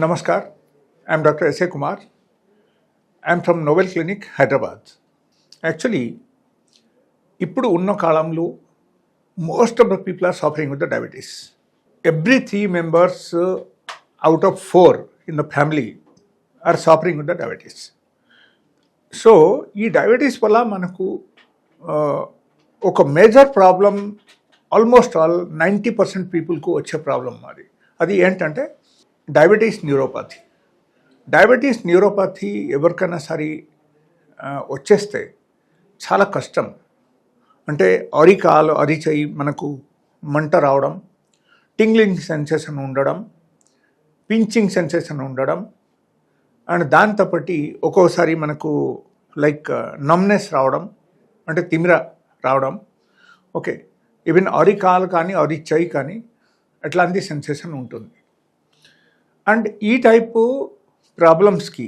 Namaskar, I am Dr. S.A. Kumar. I am from Novel Clinic, Hyderabad. Actually, ఇప్పుడు ఉన్న కాలంలో most of the people are suffering with the diabetes. Every 3 members out of 4 in the family are suffering with the diabetes. So ఈ diabetes వల్ల మనకు ఒక major problem almost all 90% పీపుల్కు వచ్చే problem అది ఏంటంటే డయాబెటీస్ న్యూరోపతి ఎవరికైనా సరే వచ్చేస్తే చాలా కష్టం. అంటే అరికాలు అరిచేయి మనకు మంట రావడం, టింగ్లింగ్ సెన్సేషన్ ఉండడం, పించింగ్ సెన్సేషన్ ఉండడం, అండ్ దాంతో పాటు ఒక్కోసారి మనకు లైక్ నమ్నెస్ రావడం, అంటే తిమిర రావడం. ఓకే, ఈవెన్ అరికాలు కానీ అరిచేయి కానీ అట్లాంటి సెన్సేషన్ ఉంటుంది. అండ్ ఈ టైపు ప్రాబ్లమ్స్కి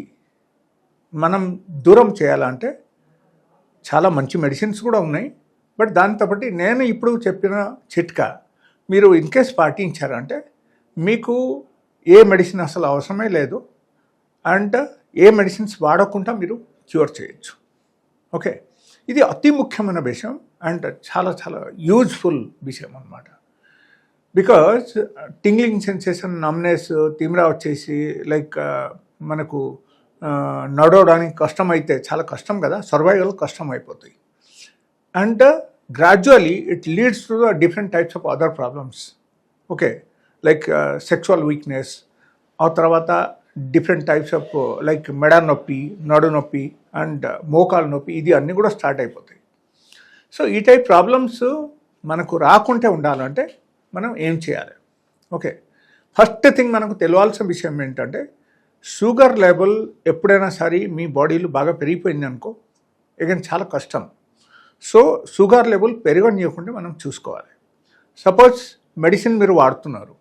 మనం దూరం చేయాలంటే చాలా మంచి మెడిసిన్స్ కూడా ఉన్నాయి. బట్ దాంతోపాటు నేను ఇప్పుడు చెప్పిన చిట్కా మీరు ఇన్కేస్ పాటించారంటే మీకు ఏ మెడిసిన్ అసలు అవసరమే లేదు, అండ్ ఏ మెడిసిన్స్ వాడకుండా మీరు క్యూర్ చేయొచ్చు. ఓకే, ఇది అతి ముఖ్యమైన విషయం అండ్ చాలా చాలా యూజ్ఫుల్ విషయం అన్నమాట. బికాజ్ టింగ్లింగ్ సెన్సేషన్, నమ్నెస్, తిమిరా వచ్చేసి లైక్ మనకు నడవడానికి కష్టం అయితే చాలా కష్టం కదా, సర్వైవల్ కష్టం అయిపోతాయి. And gradually it leads to the different types of other problems. Okay, like sexual weakness, ఆ తర్వాత డిఫరెంట్ టైప్స్ ఆఫ్ లైక్ మెడ నొప్పి, నడు నొప్పి అండ్ మోకాలు నొప్పి, ఇది అన్నీ కూడా స్టార్ట్ అయిపోతాయి. సో ఈ టైప్ ప్రాబ్లమ్స్ మనకు రాకుంటే ఉండాలంటే మనం ఏం చేయాలి? ఓకే, ఫస్ట్ థింగ్ మనకు తెలియాల్సిన విషయం ఏంటంటే షుగర్ లెవెల్ ఎప్పుడైనా సరే మీ బాడీలో బాగా పెరిగిపోయింది అనుకో, అగైన్ చాలా కష్టం. సో షుగర్ లెవెల్ పెరగనియకుండా మనం చూసుకోవాలి. సపోజ్ మెడిసిన్ మీరు వాడుతున్నారు,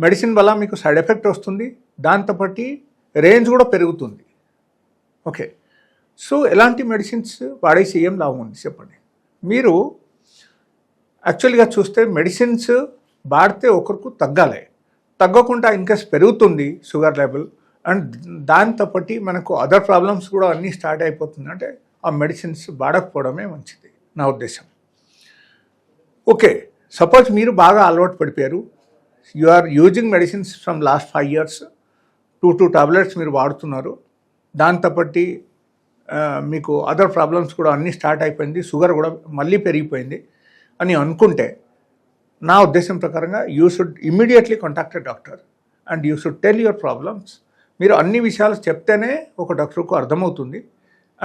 మెడిసిన్ వల్ల మీకు సైడ్ ఎఫెక్ట్ వస్తుంది, దాంతోపాటు రేంజ్ కూడా పెరుగుతుంది. ఓకే, సో ఎలాంటి మెడిసిన్స్ వాడేసి ఏం లాభం ఉంది చెప్పండి? మీరు యాక్చువల్గా చూస్తే మెడిసిన్స్ వాడితే ఒకరికి తగ్గాలి, తగ్గకుండా ఇన్కేస్ పెరుగుతుంది షుగర్ లెవెల్, అండ్ దాంతోపాటు మనకు అదర్ ప్రాబ్లమ్స్ కూడా అన్నీ స్టార్ట్ అయిపోతుంది. అంటే ఆ మెడిసిన్స్ వాడకపోవడమే మంచిది నా ఉద్దేశం. ఓకే, సపోజ్ మీరు బాగా అలవాటు పడిపోయారు, you are using medicines from last 5 years, 2 tablets మీరు వాడుతున్నారు, దాంతోపాటు మీకు అదర్ ప్రాబ్లమ్స్ కూడా అన్నీ స్టార్ట్ అయిపోయింది, షుగర్ కూడా మళ్ళీ పెరిగిపోయింది అని అనుకుంటే నా ఉద్దేశం ప్రకారంగా you should immediately contact a doctor and you should tell your problems. మీరు అన్ని విషయాలు చెప్తేనే ఒక డాక్టర్కు అర్థమవుతుంది,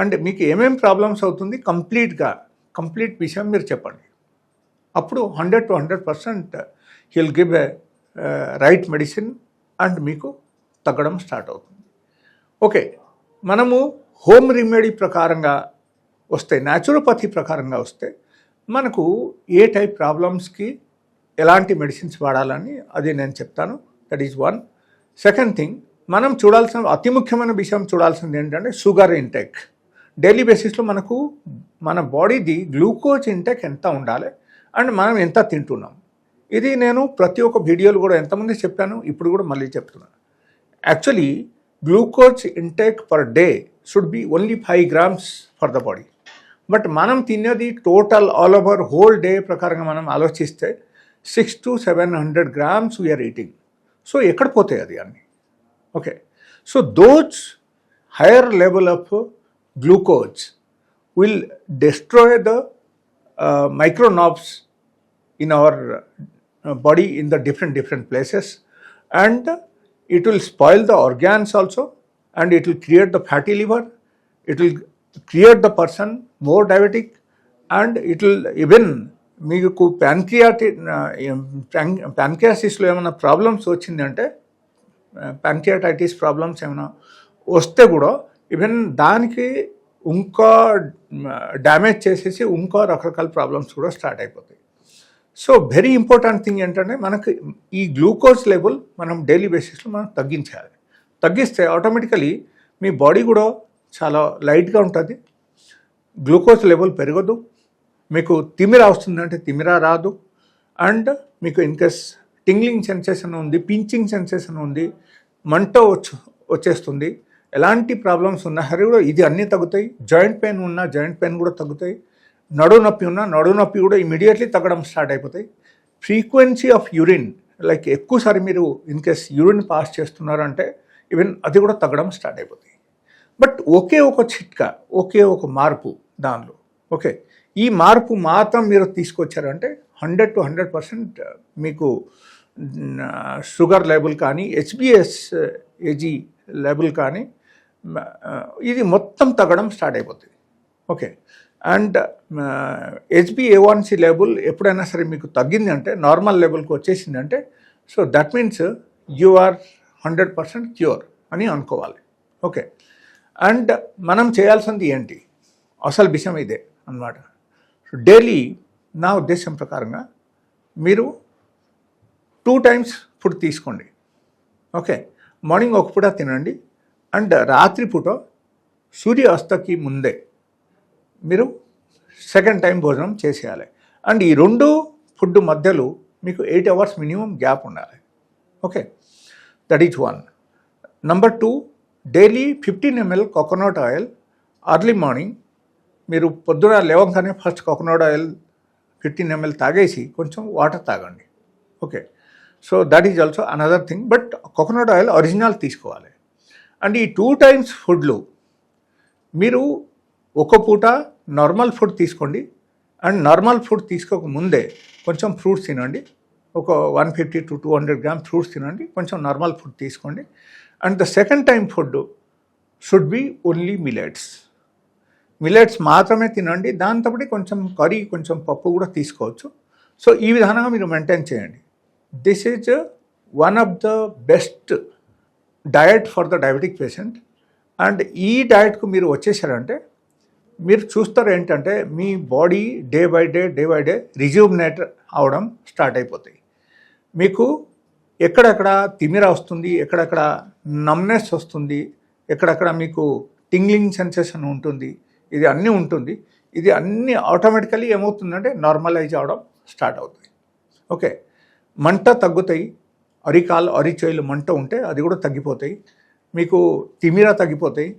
అండ్ మీకు ఏమేమి ప్రాబ్లమ్స్ అవుతుంది కంప్లీట్ విషయం మీరు చెప్పండి. అప్పుడు 100 to 100% heal give a right medicine and మీకు తగ్గడం స్టార్ట్ అవుతుంది. ఓకే, మనము హోమ్ రెమెడీ ప్రకారంగా వస్తే, న్యాచురోపతి ప్రకారంగా వస్తే మనకు ఏ టైప్ ప్రాబ్లమ్స్కి ఎలాంటి మెడిసిన్స్ వాడాలని అది నేను చెప్తాను. That is one. Second thing, మనం చూడాల్సిన అతి ముఖ్యమైన విషయం చూడాల్సింది ఏంటంటే షుగర్ ఇంటేక్. డైలీ బేసిస్లో మనకు మన బాడీది గ్లూకోజ్ ఇంటేక్ ఎంత ఉండాలి అండ్ మనం ఎంత తింటున్నాం, ఇది నేను ప్రతి ఒక్క వీడియోలు కూడా ఎంతమంది చెప్పాను, ఇప్పుడు కూడా మళ్ళీ చెప్తున్నాను. Actually glucose intake per day should be only 5 grams for the body. But మనం తినేది total all over whole day ప్రకారంగా మనం ఆలోచిస్తే 600 to 700 grams we are eating. So ఎక్కడ పోతాయి అది అన్నీ? Okay, so those higher level of glucose will destroy the microbes in our body in the different places, and it will spoil the organs also, and it will create the fatty liver, it will create the person more diabetic, and it will even మీకు ప్యాంక్రియాసిస్లో ఏమైనా problems వచ్చిందంటే, pancreatitis problems ఏమైనా వస్తే కూడా even దానికి ఇంకా damage చేసేసి ఇంకా రకరకాల ప్రాబ్లమ్స్ కూడా స్టార్ట్ అయిపోతాయి. సో వెరీ ఇంపార్టెంట్ థింగ్ ఏంటంటే మనకు ఈ గ్లూకోజ్ లెవెల్ మనం డైలీ బేసిస్లో మనం తగ్గించాలి. తగ్గిస్తే ఆటోమేటికలీ మీ బాడీ కూడా చాలా లైట్గా ఉంటుంది, గ్లూకోజ్ లెవెల్ పెరగదు, మీకు తిమిర వస్తుందంటే తిమిర రాదు, అండ్ మీకు ఇన్కేస్ టింగ్లింగ్ సెన్సేషన్ ఉంది, పించింగ్ సెన్సేషన్ ఉంది, మంట వచ్చేస్తుంది, ఎలాంటి ప్రాబ్లమ్స్ ఉన్నా సరే కూడా ఇది అన్నీ తగ్గుతాయి. జాయింట్ పెయిన్ ఉన్నా జాయింట్ పెయిన్ కూడా తగ్గుతాయి. నడుము నొప్పి ఉన్నా నడుము నొప్పి కూడా ఇమీడియట్లీ తగ్గడం స్టార్ట్ అయిపోతాయి. ఫ్రీక్వెన్సీ ఆఫ్ యూరిన్, లైక్ ఎక్కువసారి మీరు ఇన్ కేస్ యూరిన్ పాస్ చేస్తున్నారంటే ఈవెన్ అది కూడా తగ్గడం స్టార్ట్ అయిపోతాయి. బట్ ఒకే ఒక చిట్కా, ఒకే ఒక మార్పు దానిలో. ఓకే, ఈ మార్పు మాత్రం మీరు తీసుకొచ్చారంటే 100 to 100% మీకు షుగర్ లెవెల్ కానీ HbA1c లెవెల్ కానీ ఇది మొత్తం తగ్గడం స్టార్ట్ అయిపోతుంది. ఓకే, అండ్ HbA1c లెవెల్ ఎప్పుడైనా సరే మీకు తగ్గింది అంటే, నార్మల్ లెవెల్కి వచ్చేసిందంటే, so that means you are 100% cure అని అనుకోవాలి. ఓకే, అండ్ మనం చేయాల్సింది ఏంటి, అసలు విషయం ఇదే అన్నమాట. డైలీ నా ఉద్దేశం ప్రకారంగా మీరు 2 times ఫుడ్ తీసుకోండి. ఓకే, మార్నింగ్ ఒక పూట తినండి, అండ్ రాత్రిపూట సూర్యాస్తకి ముందే మీరు సెకండ్ టైం భోజనం చేసేయాలి. అండ్ ఈ 2 ఫుడ్ మధ్యలో మీకు 8 hours మినిమం గ్యాప్ ఉండాలి. Okay, that is 1. Number 2, daily 15 ml coconut oil early morning. మీరు పొద్దున లేవగానే ఫస్ట్ కోకోనట్ ఆయిల్ 15 ml తాగేసి కొంచెం వాటర్ తాగండి. Okay, so that is also another thing. But coconut oil original తీసుకోవాలి. అండ్ ఈ 2 times ఫుడ్లు మీరు ఒక పూట నార్మల్ ఫుడ్ తీసుకోండి, అండ్ నార్మల్ ఫుడ్ తీసుకోక ముందే కొంచెం ఫ్రూట్స్ తినండి. ఒక 150 to 200 grams ఫ్రూట్స్ తినండి, కొంచెం నార్మల్ ఫుడ్ తీసుకోండి. And the second time food should be only millets మాత్రమే తినండి. దాంతోపాటు కొంచెం కర్రీ, కొంచెం పప్పు కూడా తీసుకోవచ్చు. సో ఈ విధానంగా మీరు మెయింటైన్ చేయండి. This is one of the best diet for the diabetic patient. And ఈ డయట్కు మీరు వచ్చేసారంటే మీరు చూస్తారు ఏంటంటే మీ బాడీ డే బై డే రిజ్యూమినేట్ అవడం స్టార్ట్ అయిపోతాయి. మీకు ఎక్కడెక్కడ తిమిర వస్తుంది, ఎక్కడెక్కడ నమ్నెస్ వస్తుంది, ఎక్కడెక్కడ మీకు టింగ్లింగ్ సెన్సేషన్ ఉంటుంది, ఇది అన్నీ ఉంటుంది. ఇది అన్నీ ఆటోమేటికలీ ఏమవుతుందంటే నార్మలైజ్ అవడం స్టార్ట్ అవుతుంది. ఓకే, మంట తగ్గుతాయి. అరిచేయులు మంట ఉంటే అది కూడా తగ్గిపోతాయి. మీకు తిమిర తగ్గిపోతాయి.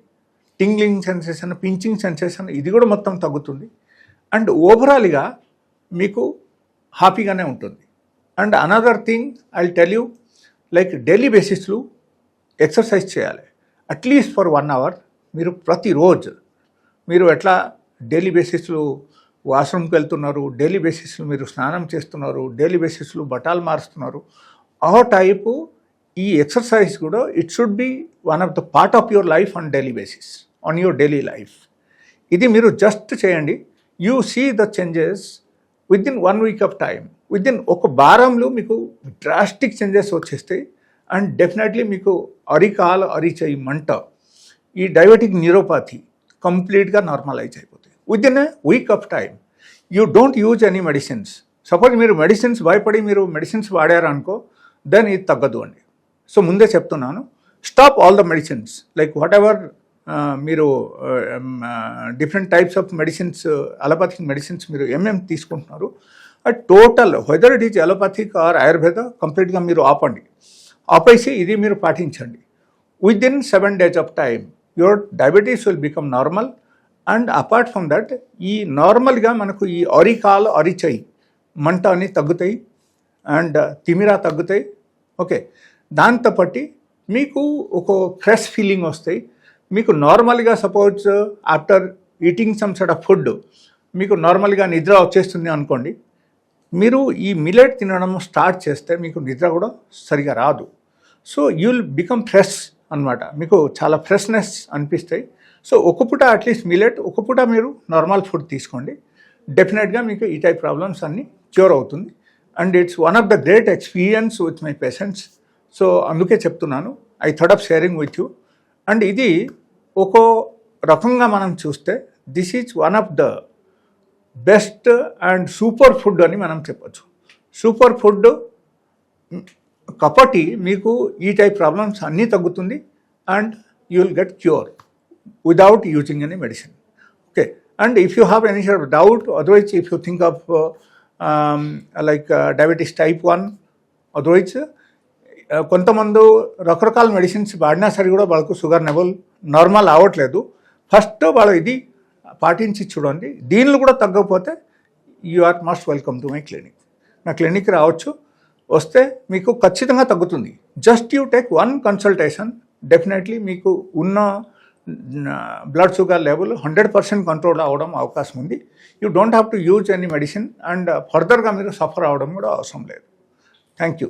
టింగ్లింగ్ సెన్సేషన్, పించింగ్ సెన్సేషన్ ఇది కూడా మొత్తం తగ్గుతుంది. అండ్ ఓవరాల్గా మీకు హ్యాపీగానే ఉంటుంది. And another thing I will tell you, like daily బేసిస్లో ఎక్సర్సైజ్ చేయాలి. At least for 1 hour. మీరు ప్రతిరోజు మీరు ఎట్లా డైలీ బేసిస్లో వాష్రూమ్కి వెళ్తున్నారు, డైలీ బేసిస్లో మీరు స్నానం చేస్తున్నారు, డైలీ బేసిస్లో బట్టలు మారుస్తున్నారు, ఆ టైపు ఈ ఎక్సర్సైజ్ కూడా it should be one of the part of your life on daily basis, on your daily life. ఇది మీరు జస్ట్ చేయండి. You see the changes within 1 week of time. Within ఒక వారంలో మీకు డ్రాస్టిక్ చేంజెస్ వచ్చేస్తాయి. And definitely మీకు అరిచేయి మంట, ఈ డయాబెటిక్ న్యూరోపతి కంప్లీట్గా నార్మలైజ్ అయిపోతాయి within a week of time. You don't use any medicines. Suppose మీరు మెడిసిన్స్ భయపడి మీరు మెడిసిన్స్ వాడారనుకో, దెన్ ఇది తగ్గదు అండి. సో ముందే చెప్తున్నాను, stop all the medicines. Like whatever మీరు different types of medicines, allopathic medicines మీరు తీసుకుంటున్నారు, total whether it is allopathic or Ayurveda కంప్లీట్గా మీరు ఆపేసి ఇది మీరు పాటించండి. Within 7 days of time your diabetes will become normal. And apart from that ఈ నార్మల్గా మనకు ఈ అరిచేయి మంట అని తగ్గుతాయి, అండ్ తిమిర తగ్గుతాయి. ఓకే, దాంతోపాటు మీకు ఒక ఫ్రెష్ ఫీలింగ్ వస్తాయి. మీకు నార్మల్గా suppose after eating some sort of food మీకు నార్మల్గా నిద్ర వచ్చేస్తుంది అనుకోండి, మీరు ఈ మిల్లెట్ తినడం స్టార్ట్ చేస్తే మీకు నిద్ర కూడా సరిగా రాదు. So you will become fresh అనమాట. మీకు చాలా ఫ్రెష్నెస్ అనిపిస్తాయి. సో ఒక పూట అట్లీస్ట్ మిల్లెట్, ఒక పూట మీరు నార్మల్ ఫుడ్ తీసుకోండి. డెఫినెట్గా మీకు ఈ టైప్ ప్రాబ్లమ్స్ అన్నీ క్యూర్ అవుతుంది. And it's one of the great experience with my patients. So అందుకే చెప్తున్నాను, I thought of sharing with you. And ఇది ఒక రకంగా మనం చూస్తే this is one of the best and super food అని మనం చెప్పచ్చు. సూపర్ ఫుడ్ కాబట్టి మీకు ఈ టైప్ ప్రాబ్లమ్స్ అన్నీ తగ్గుతుంది. And you will get cure without using any medicine. Okay, and if you have any sort of doubt, otherwise if you think of diabetes type 1, otherwise కొంతమంది రకరకాల మెడిసిన్స్ వాడినా సరే కూడా వాళ్ళకు షుగర్ లెవెల్ నార్మల్ అవ్వట్లేదు. First వాళ్ళు ఇది పాటించి చూడండి. దీనిలో కూడా తగ్గకపోతే you are must welcome to my clinic. నా క్లినిక్ రావచ్చు, వస్తే మీకు ఖచ్చితంగా తగ్గుతుంది. Just you take 1 consultation, definitely మీకు ఉన్న బ్లడ్ షుగర్ లెవెల్ 100% కంట్రోల్ అవ్వడం అవకాశం ఉంది. You don't have to use any medicine and ఫర్దర్గా మీరు సఫర్ అవ్వడం కూడా అవసరం లేదు. Thank you.